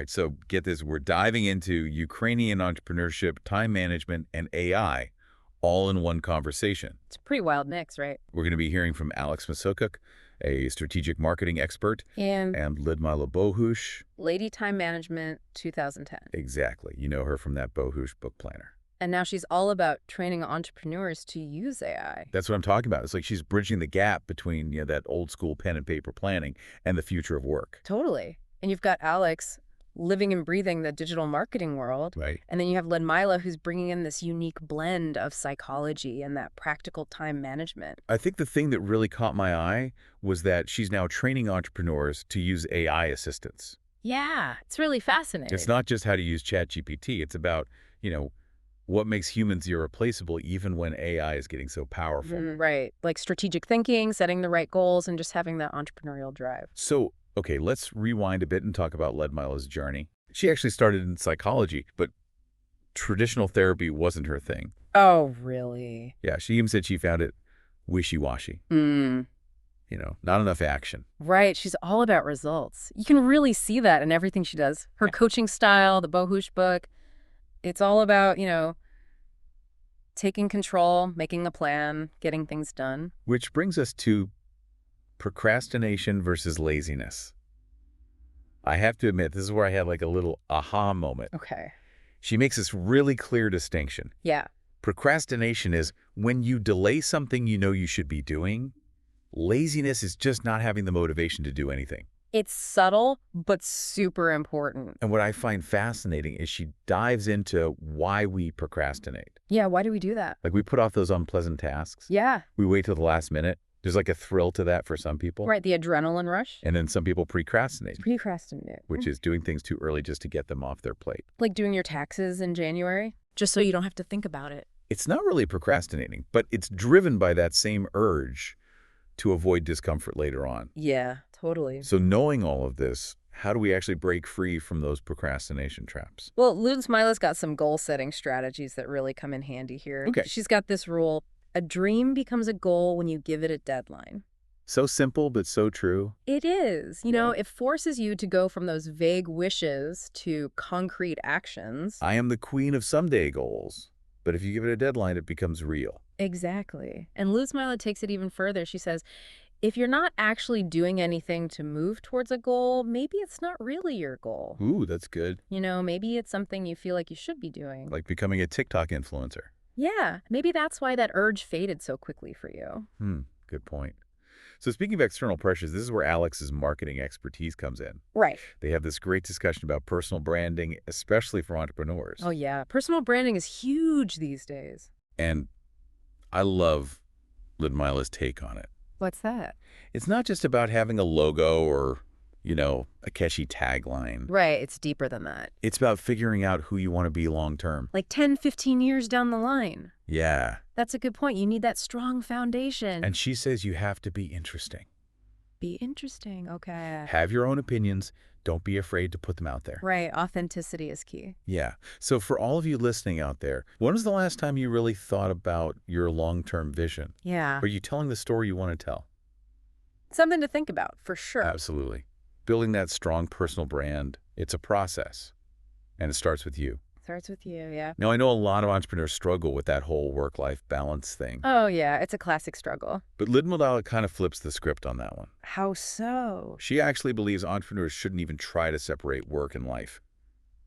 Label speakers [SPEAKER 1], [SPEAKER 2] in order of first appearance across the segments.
[SPEAKER 1] right, so get this. We're diving into Ukrainian entrepreneurship, time management, and AI all in one conversation.
[SPEAKER 2] It's a pretty wild mix, right?
[SPEAKER 1] We're going to be hearing from Oleksandr Smazhuk, a strategic marketing expert,
[SPEAKER 2] And
[SPEAKER 1] and Lyudmyla Bogush.
[SPEAKER 2] Lady Time Management 2010.
[SPEAKER 1] Exactly. You know her from that BogushBook planner.
[SPEAKER 2] And now she's all about training entrepreneurs to use AI.
[SPEAKER 1] That's what I'm talking about. It's like she's bridging the gap between that old school pen and paper planning and the future of work.
[SPEAKER 2] Totally. And you've got Alex living and breathing the digital marketing world.
[SPEAKER 1] Right.
[SPEAKER 2] And then you have Lyudmyla, who's bringing in this unique blend of psychology and that practical time management.
[SPEAKER 1] I think the thing that really caught my eye was that she's now training entrepreneurs to use AI assistants.
[SPEAKER 2] Yeah, it's really fascinating.
[SPEAKER 1] It's not just how to use ChatGPT. It's about, what makes humans irreplaceable even when AI is getting so powerful.
[SPEAKER 2] Right. Like strategic thinking, setting the right goals, and just having that entrepreneurial drive.
[SPEAKER 1] So, okay, let's rewind a bit and talk about Lyudmyla's journey. She actually started in psychology, but traditional therapy wasn't her thing.
[SPEAKER 2] Oh, really?
[SPEAKER 1] Yeah, she even said she found it wishy-washy. Not enough action.
[SPEAKER 2] Right. She's all about results. You can really see that in everything she does. Her coaching style, the BogushBook. It's all about, taking control, making a plan, getting things done.
[SPEAKER 1] Which brings us to procrastination versus laziness. I have to admit, this is where I had like a little aha moment.
[SPEAKER 2] Okay.
[SPEAKER 1] She makes this really clear distinction.
[SPEAKER 2] Yeah.
[SPEAKER 1] Procrastination is when you delay something you know you should be doing. Laziness is just not having the motivation to do anything.
[SPEAKER 2] It's subtle, but super important.
[SPEAKER 1] And what I find fascinating is she dives into why we procrastinate.
[SPEAKER 2] Yeah, why do we do that?
[SPEAKER 1] Like we put off those unpleasant tasks.
[SPEAKER 2] Yeah.
[SPEAKER 1] We wait till the last minute. There's like a thrill to that for some people.
[SPEAKER 2] Right, the adrenaline rush.
[SPEAKER 1] And then some people procrastinate. Which is doing things too early just to get them off their plate.
[SPEAKER 2] Like doing your taxes in January, just so you don't have to think about it.
[SPEAKER 1] It's not really procrastinating, but it's driven by that same urge to avoid discomfort later on.
[SPEAKER 2] Yeah, totally.
[SPEAKER 1] So knowing all of this, how do we actually break free from those procrastination traps?
[SPEAKER 2] Well, Lyudmyla's got some goal-setting strategies that really come in handy here.
[SPEAKER 1] Okay.
[SPEAKER 2] She's got this rule: a dream becomes a goal when you give it a deadline.
[SPEAKER 1] So simple, but so true.
[SPEAKER 2] It is. It forces you to go from those vague wishes to concrete actions.
[SPEAKER 1] I am the queen of someday goals. But if you give it a deadline, it becomes real.
[SPEAKER 2] Exactly. And Lyudmyla takes it even further. She says, if you're not actually doing anything to move towards a goal, maybe it's not really your goal.
[SPEAKER 1] Ooh, that's good.
[SPEAKER 2] Maybe it's something you feel like you should be doing.
[SPEAKER 1] Like becoming a TikTok influencer.
[SPEAKER 2] Yeah, maybe that's why that urge faded so quickly for you.
[SPEAKER 1] Good point. So speaking of external pressures, this is where Alex's marketing expertise comes in.
[SPEAKER 2] Right.
[SPEAKER 1] They have this great discussion about personal branding, especially for entrepreneurs.
[SPEAKER 2] Oh, yeah. Personal branding is huge these days.
[SPEAKER 1] And I love Lyudmyla's take on it.
[SPEAKER 2] What's that?
[SPEAKER 1] It's not just about having a logo or, a catchy tagline.
[SPEAKER 2] Right. It's deeper than that.
[SPEAKER 1] It's about figuring out who you want to be long term.
[SPEAKER 2] Like 10, 15 years down the line.
[SPEAKER 1] Yeah.
[SPEAKER 2] That's a good point. You need that strong foundation.
[SPEAKER 1] And she says you have to be interesting.
[SPEAKER 2] Be interesting. Okay.
[SPEAKER 1] Have your own opinions. Don't be afraid to put them out there.
[SPEAKER 2] Right. Authenticity is key.
[SPEAKER 1] Yeah. So for all of you listening out there, when was the last time you really thought about your long-term vision?
[SPEAKER 2] Yeah.
[SPEAKER 1] Are you telling the story you want to tell?
[SPEAKER 2] Something to think about, for sure.
[SPEAKER 1] Absolutely. Building that strong personal brand, it's a process. And it starts with you.
[SPEAKER 2] Starts with you, yeah.
[SPEAKER 1] Now, I know a lot of entrepreneurs struggle with that whole work-life balance thing.
[SPEAKER 2] Oh, yeah. It's a classic struggle.
[SPEAKER 1] But Lyudmyla kind of flips the script on that one.
[SPEAKER 2] How so?
[SPEAKER 1] She actually believes entrepreneurs shouldn't even try to separate work and life.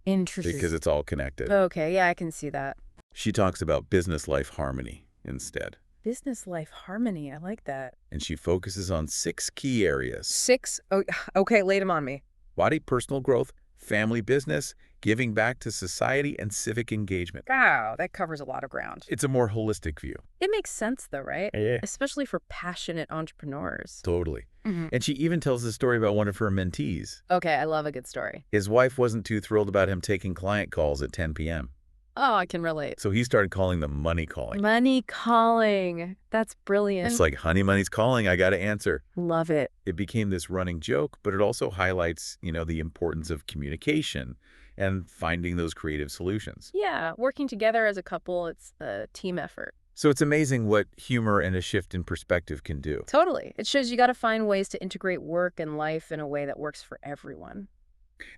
[SPEAKER 2] Interesting.
[SPEAKER 1] Because it's all connected.
[SPEAKER 2] Okay, yeah, I can see that.
[SPEAKER 1] She talks about business-life harmony instead.
[SPEAKER 2] Business life harmony. I like that.
[SPEAKER 1] And she focuses on 6 key areas.
[SPEAKER 2] 6? Oh, okay, lay them on me.
[SPEAKER 1] Body, personal growth, family, business, giving back to society, and civic engagement.
[SPEAKER 2] Wow, that covers a lot of ground.
[SPEAKER 1] It's a more holistic view.
[SPEAKER 2] It makes sense, though, right?
[SPEAKER 1] Yeah.
[SPEAKER 2] Especially for passionate entrepreneurs.
[SPEAKER 1] Totally.
[SPEAKER 2] Mm-hmm.
[SPEAKER 1] And she even tells the story about one of her mentees.
[SPEAKER 2] Okay, I love a good story.
[SPEAKER 1] His wife wasn't too thrilled about him taking client calls at 10 p.m.
[SPEAKER 2] Oh, I can relate.
[SPEAKER 1] So he started calling them money calling.
[SPEAKER 2] Money calling. That's brilliant.
[SPEAKER 1] It's like, honey, money's calling. I got to answer.
[SPEAKER 2] Love it.
[SPEAKER 1] It became this running joke, but it also highlights, the importance of communication and finding those creative solutions.
[SPEAKER 2] Yeah, working together as a couple, it's a team effort.
[SPEAKER 1] So it's amazing what humor and a shift in perspective can do.
[SPEAKER 2] Totally. It shows you got to find ways to integrate work and life in a way that works for everyone.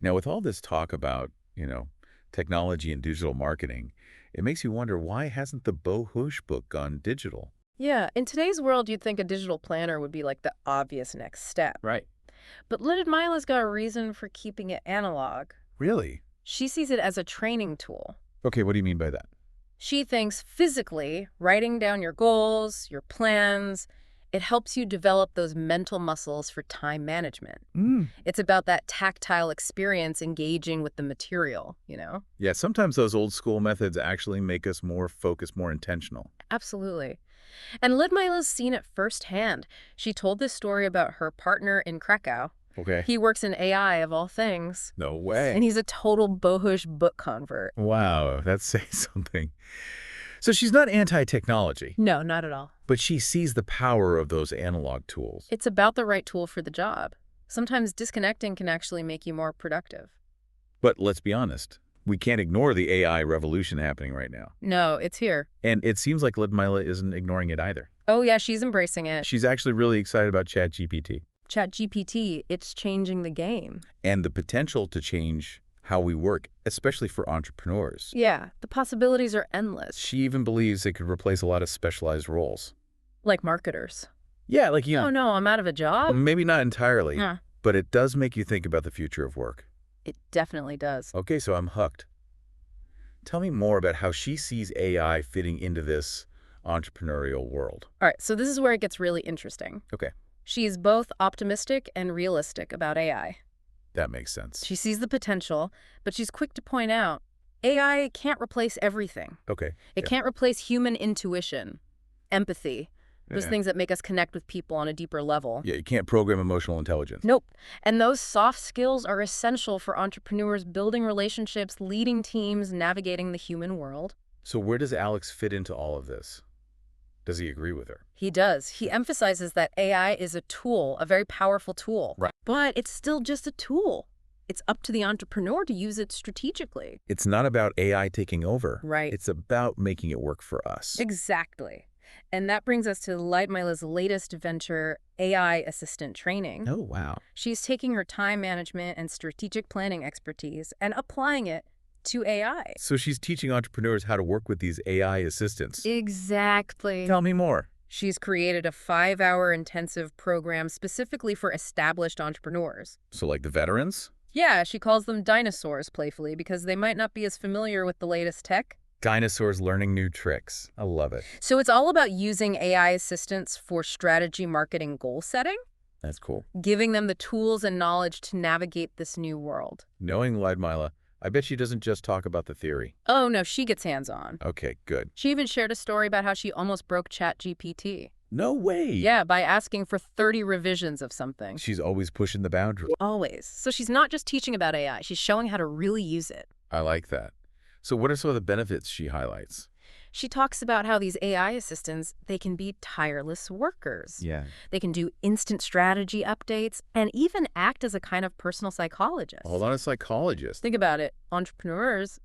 [SPEAKER 1] Now, with all this talk about, technology and digital marketing, it makes you wonder, why hasn't the BogushBook gone digital?
[SPEAKER 2] Yeah, in today's world, you'd think a digital planner would be like the obvious next step.
[SPEAKER 1] Right.
[SPEAKER 2] But Lyudmyla's got a reason for keeping it analog.
[SPEAKER 1] Really?
[SPEAKER 2] She sees it as a training tool.
[SPEAKER 1] Okay, what do you mean by that?
[SPEAKER 2] She thinks physically, writing down your goals, your plans, it helps you develop those mental muscles for time management.
[SPEAKER 1] Mm.
[SPEAKER 2] It's about that tactile experience engaging with the material.
[SPEAKER 1] Yeah, sometimes those old school methods actually make us more focused, more intentional.
[SPEAKER 2] Absolutely. And Lyudmyla's seen it firsthand. She told this story about her partner in Krakow.
[SPEAKER 1] Okay.
[SPEAKER 2] He works in AI of all things.
[SPEAKER 1] No way.
[SPEAKER 2] And he's a total BogushBook convert.
[SPEAKER 1] Wow, that says something. So she's not anti-technology,
[SPEAKER 2] No, not at all.
[SPEAKER 1] but she sees the power of those analog tools.
[SPEAKER 2] It's about the right tool for the job. Sometimes disconnecting can actually make you more productive.
[SPEAKER 1] But let's be honest, we can't ignore the AI revolution happening right now.
[SPEAKER 2] No, it's here.
[SPEAKER 1] And it seems like Lyudmyla isn't ignoring it either.
[SPEAKER 2] Oh yeah, she's embracing it.
[SPEAKER 1] She's actually really excited about ChatGPT
[SPEAKER 2] ChatGPT, it's changing the game.
[SPEAKER 1] and the potential to change how we work, especially for entrepreneurs.
[SPEAKER 2] Yeah, the possibilities are endless.
[SPEAKER 1] She even believes it could replace a lot of specialized roles.
[SPEAKER 2] Like marketers.
[SPEAKER 1] Yeah, like,
[SPEAKER 2] Oh no, I'm out of a job?
[SPEAKER 1] maybe not entirely,
[SPEAKER 2] Huh.
[SPEAKER 1] but it does make you think about the future of work.
[SPEAKER 2] It definitely does.
[SPEAKER 1] Okay, so I'm hooked. Tell me more about how she sees AI fitting into this entrepreneurial world.
[SPEAKER 2] All right, so this is where it gets really interesting.
[SPEAKER 1] Okay,
[SPEAKER 2] She's both optimistic and realistic about AI.
[SPEAKER 1] that makes sense.
[SPEAKER 2] She sees the potential, but she's quick to point out AI can't replace everything.
[SPEAKER 1] Okay.
[SPEAKER 2] It
[SPEAKER 1] yeah.
[SPEAKER 2] can't replace human intuition, empathy, those
[SPEAKER 1] Yeah.
[SPEAKER 2] things that make us connect with people on a deeper level.
[SPEAKER 1] Yeah, you can't program emotional intelligence.
[SPEAKER 2] Nope. And those soft skills are essential for entrepreneurs building relationships, leading teams, navigating the human world.
[SPEAKER 1] So where does Alex fit into all of this? Does he agree with her?
[SPEAKER 2] He does. He emphasizes that AI is a tool, a very powerful tool.
[SPEAKER 1] Right.
[SPEAKER 2] But it's still just a tool. It's up to the entrepreneur to use it strategically.
[SPEAKER 1] It's not about AI taking over.
[SPEAKER 2] Right.
[SPEAKER 1] It's about making it work for us.
[SPEAKER 2] Exactly. And that brings us to Lyudmyla's latest venture, AI assistant training.
[SPEAKER 1] Oh, wow.
[SPEAKER 2] She's taking her time management and strategic planning expertise and applying it to AI.
[SPEAKER 1] So she's teaching entrepreneurs how to work with these AI assistants.
[SPEAKER 2] Exactly.
[SPEAKER 1] Tell me more.
[SPEAKER 2] She's created a 5-hour intensive program specifically for established entrepreneurs.
[SPEAKER 1] So like the veterans?
[SPEAKER 2] Yeah, she calls them dinosaurs playfully because they might not be as familiar with the latest tech.
[SPEAKER 1] Dinosaurs learning new tricks. I love it.
[SPEAKER 2] So it's all about using AI assistants for strategy, marketing, goal setting,
[SPEAKER 1] That's cool.
[SPEAKER 2] giving them the tools and knowledge to navigate this new world.
[SPEAKER 1] Knowing Lyudmyla, I bet she doesn't just talk about the theory.
[SPEAKER 2] Oh no, she gets hands-on.
[SPEAKER 1] Okay, good.
[SPEAKER 2] She even shared a story about how she almost broke ChatGPT.
[SPEAKER 1] No way.
[SPEAKER 2] Yeah, by asking for 30 revisions of something.
[SPEAKER 1] She's always pushing the boundary.
[SPEAKER 2] Always. So she's not just teaching about AI, she's showing how to really use it.
[SPEAKER 1] I like that. So what are some of the benefits she highlights?
[SPEAKER 2] She talks about how these AI assistants, they can be tireless workers.
[SPEAKER 1] Yeah.
[SPEAKER 2] They can do instant strategy updates and even act as a kind of personal psychologist.
[SPEAKER 1] Hold on, a psychologist.
[SPEAKER 2] Think about it. Entrepreneurs,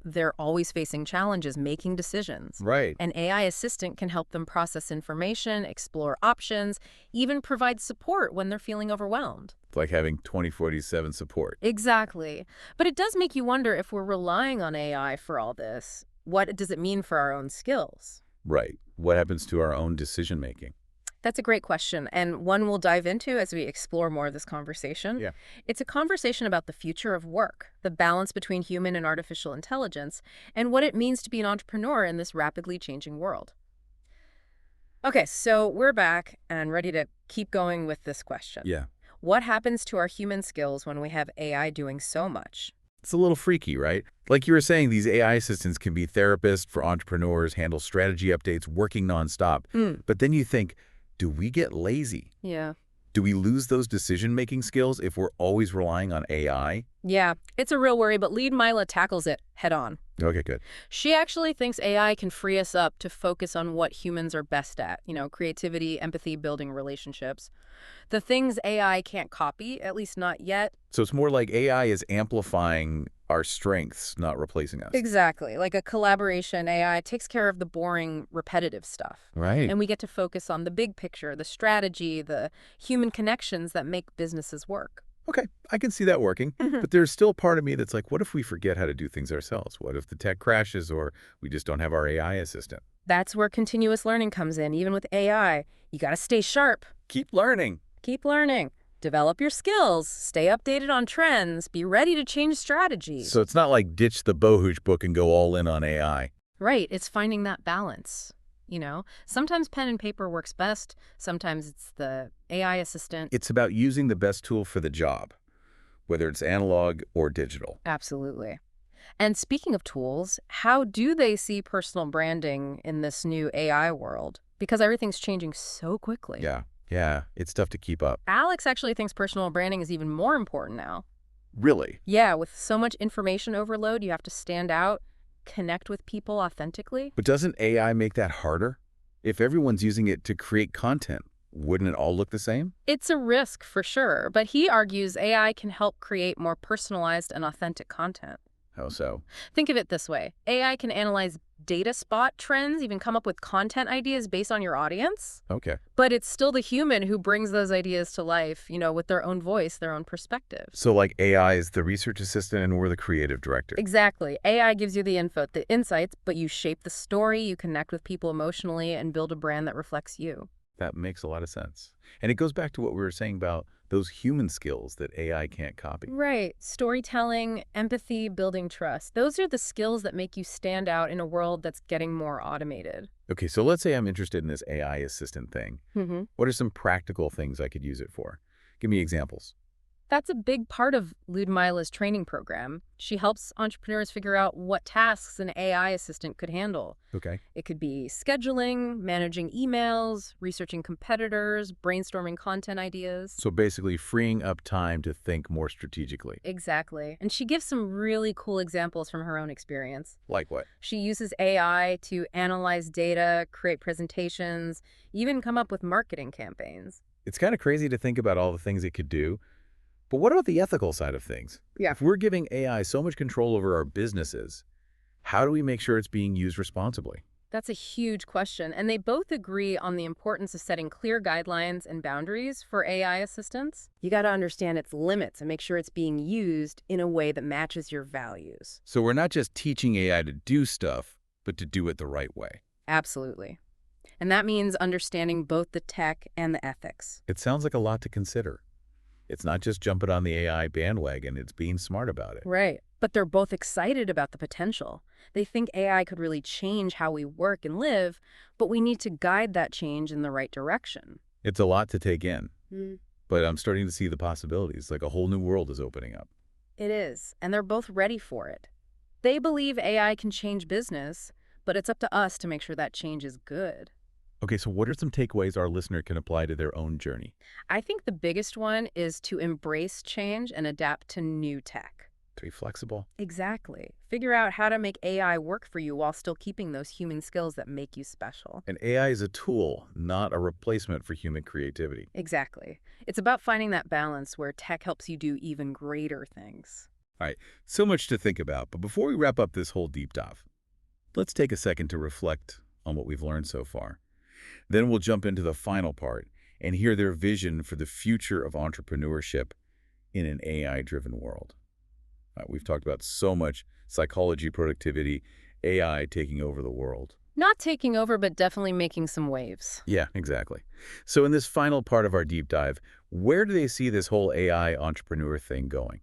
[SPEAKER 2] they're always facing challenges, making decisions.
[SPEAKER 1] Right.
[SPEAKER 2] An AI assistant can help them process information, explore options, even provide support when they're feeling overwhelmed.
[SPEAKER 1] It's like having 24/7 support.
[SPEAKER 2] Exactly. But it does make you wonder, if we're relying on AI for all this, what does it mean for our own skills?
[SPEAKER 1] Right. What happens to our own decision making?
[SPEAKER 2] That's a great question, and one we'll dive into as we explore more of this conversation.
[SPEAKER 1] Yeah.
[SPEAKER 2] It's a conversation about the future of work, the balance between human and artificial intelligence, and what it means to be an entrepreneur in this rapidly changing world. Okay, so we're back and ready to keep going with this question.
[SPEAKER 1] Yeah.
[SPEAKER 2] What happens to our human skills when we have AI doing so much?
[SPEAKER 1] It's a little freaky, right? Like you were saying, these AI assistants can be therapists for entrepreneurs, handle strategy updates, working nonstop. But then you think, do we get lazy?
[SPEAKER 2] Yeah.
[SPEAKER 1] Do we lose those decision-making skills if we're always relying on AI?
[SPEAKER 2] Yeah, it's a real worry, but Lyudmyla tackles it head on.
[SPEAKER 1] Okay, good.
[SPEAKER 2] She actually thinks AI can free us up to focus on what humans are best at, creativity, empathy, building relationships. The things AI can't copy, at least not yet.
[SPEAKER 1] So it's more like AI is amplifying our strengths, not replacing us.
[SPEAKER 2] Exactly. Like a collaboration, AI takes care of the boring, repetitive stuff.
[SPEAKER 1] Right.
[SPEAKER 2] And we get to focus on the big picture, the strategy, the human connections that make businesses work.
[SPEAKER 1] Okay, I can see that working, but there's still part of me that's like, what if we forget how to do things ourselves? What if the tech crashes or we just don't have our AI assistant?
[SPEAKER 2] That's where continuous learning comes in. Even with AI, you got to stay sharp.
[SPEAKER 1] Keep learning.
[SPEAKER 2] Keep learning. Develop your skills. Stay updated on trends. Be ready to change strategies.
[SPEAKER 1] So it's not like ditch the BogushBook and go all in on AI.
[SPEAKER 2] Right. It's finding that balance. Sometimes pen and paper works best. Sometimes it's the AI assistant.
[SPEAKER 1] It's about using the best tool for the job, whether it's analog or digital.
[SPEAKER 2] Absolutely. And speaking of tools, how do they see personal branding in this new AI world? Because everything's changing so quickly.
[SPEAKER 1] Yeah, it's tough to keep up.
[SPEAKER 2] Alex actually thinks personal branding is even more important now.
[SPEAKER 1] Really?
[SPEAKER 2] Yeah, with so much information overload, you have to stand out, connect with people authentically.
[SPEAKER 1] But doesn't AI make that harder? If everyone's using it to create content, wouldn't it all look the same?
[SPEAKER 2] It's a risk for sure, but he argues AI can help create more personalized and authentic content.
[SPEAKER 1] How so?
[SPEAKER 2] Think of it this way. AI can analyze data spot trends, even come up with content ideas based on your audience.
[SPEAKER 1] Okay.
[SPEAKER 2] But it's still the human who brings those ideas to life, with their own voice, their own perspective.
[SPEAKER 1] So like AI is the research assistant and we're the creative director.
[SPEAKER 2] Exactly. AI gives you the info, the insights, but you shape the story, you connect with people emotionally, and build a brand that reflects you.
[SPEAKER 1] That makes a lot of sense. And it goes back to what we were saying about those human skills that AI can't copy.
[SPEAKER 2] Right. Storytelling, empathy, building trust. Those are the skills that make you stand out in a world that's getting more automated.
[SPEAKER 1] Okay, so let's say I'm interested in this AI assistant thing. What are some practical things I could use it for? Give me examples.
[SPEAKER 2] That's a big part of Lyudmyla's training program. She helps entrepreneurs figure out what tasks an AI assistant could handle.
[SPEAKER 1] Okay.
[SPEAKER 2] It could be scheduling, managing emails, researching competitors, brainstorming content ideas.
[SPEAKER 1] So basically freeing up time to think more strategically.
[SPEAKER 2] Exactly. And she gives some really cool examples from her own experience.
[SPEAKER 1] Like what?
[SPEAKER 2] She uses AI to analyze data, create presentations, even come up with marketing campaigns.
[SPEAKER 1] It's kind of crazy to think about all the things it could do. But what about the ethical side of things?
[SPEAKER 2] Yeah.
[SPEAKER 1] If we're giving AI so much control over our businesses, how do we make sure it's being used responsibly?
[SPEAKER 2] That's a huge question, and they both agree on the importance of setting clear guidelines and boundaries for AI assistants. You got to understand its limits and make sure it's being used in a way that matches your values.
[SPEAKER 1] So we're not just teaching AI to do stuff, but to do it the right way.
[SPEAKER 2] Absolutely. And that means understanding both the tech and the ethics.
[SPEAKER 1] It sounds like a lot to consider. It's not just jumping on the AI bandwagon, it's being smart about it.
[SPEAKER 2] Right. But they're both excited about the potential. They think AI could really change how we work and live, but we need to guide that change in the right direction.
[SPEAKER 1] It's a lot to take in, but I'm starting to see the possibilities, like a whole new world is opening up.
[SPEAKER 2] It is, and they're both ready for it. They believe AI can change business, but it's up to us to make sure that change is good.
[SPEAKER 1] Okay, so what are some takeaways our listener can apply to their own journey?
[SPEAKER 2] I think the biggest one is to embrace change and adapt to new tech.
[SPEAKER 1] To be flexible.
[SPEAKER 2] Exactly. Figure out how to make AI work for you while still keeping those human skills that make you special.
[SPEAKER 1] And AI is a tool, not a replacement for human creativity.
[SPEAKER 2] Exactly. It's about finding that balance where tech helps you do even greater things.
[SPEAKER 1] All right, so much to think about, but before we wrap up this whole deep dive, let's take a second to reflect on what we've learned so far. Then we'll jump into the final part and hear their vision for the future of entrepreneurship in an AI-driven world. We've talked about so much psychology, productivity, AI taking over the world.
[SPEAKER 2] Not taking over, but definitely making some waves.
[SPEAKER 1] Yeah, exactly. So in this final part of our deep dive, where do they see this whole AI entrepreneur thing going?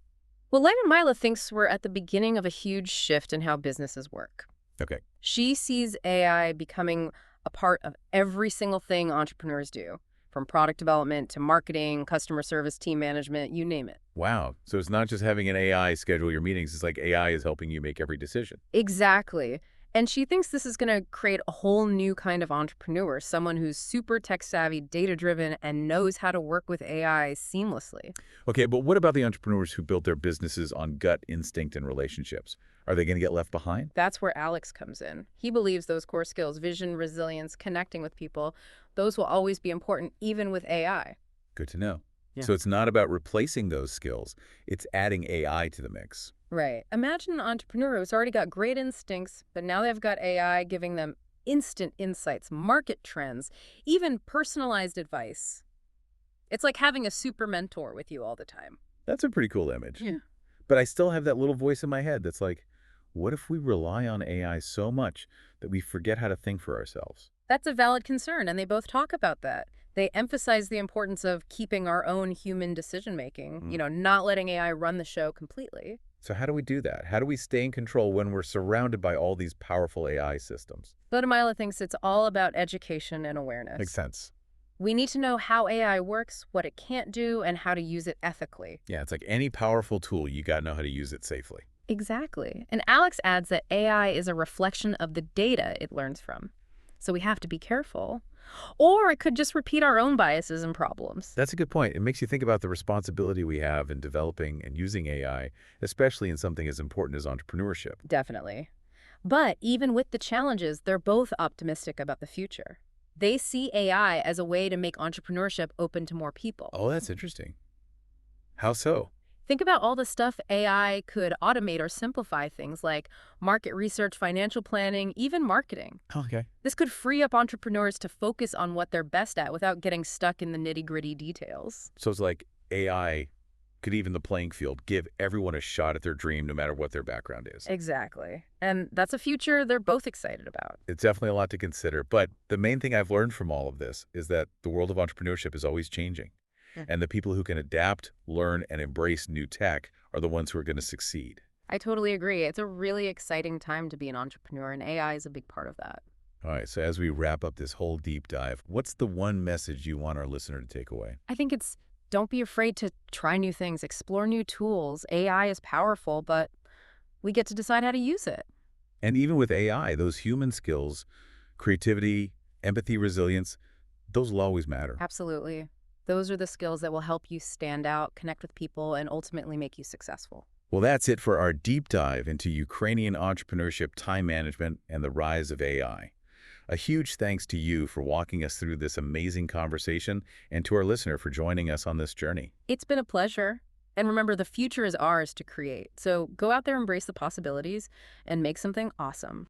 [SPEAKER 2] Well, Lyudmyla thinks we're at the beginning of a huge shift in how businesses work.
[SPEAKER 1] Okay.
[SPEAKER 2] She sees AI becoming a part of every single thing entrepreneurs do, from product development to marketing, customer service, team management, you name it.
[SPEAKER 1] Wow. So it's not just having an AI schedule your meetings. It's like AI is helping you make every decision.
[SPEAKER 2] Exactly. And she thinks this is going to create a whole new kind of entrepreneur, someone who's super tech-savvy, data-driven, and knows how to work with AI seamlessly.
[SPEAKER 1] Okay, but what about the entrepreneurs who built their businesses on gut instinct and relationships? Are they going to get left behind?
[SPEAKER 2] That's where Alex comes in. He believes those core skills, vision, resilience, connecting with people, those will always be important even with AI.
[SPEAKER 1] Good to know.
[SPEAKER 2] Yeah.
[SPEAKER 1] So it's not about replacing those skills. It's adding AI to the mix.
[SPEAKER 2] Right. Imagine an entrepreneur who's already got great instincts, but now they've got AI giving them instant insights, market trends, even personalized advice. It's like having a super mentor with you all the time.
[SPEAKER 1] That's a pretty cool image.
[SPEAKER 2] Yeah.
[SPEAKER 1] But I still have that little voice in my head that's like, what if we rely on AI so much that we forget how to think for ourselves?
[SPEAKER 2] That's a valid concern, and they both talk about that. They emphasize the importance of keeping our own human decision-making,
[SPEAKER 1] Mm.
[SPEAKER 2] not letting AI run the show completely.
[SPEAKER 1] So how do we do that? How do we stay in control when we're surrounded by all these powerful AI systems?
[SPEAKER 2] Lyudmyla thinks it's all about education and
[SPEAKER 1] Makes
[SPEAKER 2] awareness.
[SPEAKER 1] sense.
[SPEAKER 2] We need to know how AI works, what it can't do, and how to use it ethically.
[SPEAKER 1] Yeah, it's like any powerful tool, you got to know how to use it safely.
[SPEAKER 2] Exactly. And Alex adds that AI is a reflection of the data it learns from. So we have to be careful. Or it could just repeat our own biases and problems.
[SPEAKER 1] That's a good point. It makes you think about the responsibility we have in developing and using AI, especially in something as important as entrepreneurship.
[SPEAKER 2] Definitely. But even with the challenges, they're both optimistic about the future. They see AI as a way to make entrepreneurship open to more people.
[SPEAKER 1] Oh, that's interesting. How so?
[SPEAKER 2] Think about all the stuff AI could automate or simplify, things like market research, financial planning, even marketing.
[SPEAKER 1] Okay.
[SPEAKER 2] This could free up entrepreneurs to focus on what they're best at without getting stuck in the nitty-gritty details.
[SPEAKER 1] So it's like AI could even the playing field, give everyone a shot at their dream no matter what their background is.
[SPEAKER 2] Exactly. And that's a future they're both excited about.
[SPEAKER 1] It's definitely a lot to consider, but the main thing I've learned from all of this is that the world of entrepreneurship is always changing. And the people who can adapt, learn, and embrace new tech are the ones who are going to succeed.
[SPEAKER 2] I totally agree. It's a really exciting time to be an entrepreneur, and AI is a big part of that.
[SPEAKER 1] All right, so as we wrap up this whole deep dive, what's the one message you want our listener to take away?
[SPEAKER 2] I think it's don't be afraid to try new things, explore new tools. AI is powerful, but we get to decide how to use it.
[SPEAKER 1] And even with AI, those human skills, creativity, empathy, resilience, those will always matter.
[SPEAKER 2] Absolutely. Those are the skills that will help you stand out, connect with people, and ultimately make you successful.
[SPEAKER 1] Well, that's it for our deep dive into Ukrainian entrepreneurship, time management, and the rise of AI. A huge thanks to you for walking us through this amazing conversation and to our listener for joining us on this journey.
[SPEAKER 2] It's been a pleasure. And remember, the future is ours to create. So go out there, embrace the possibilities, and make something awesome.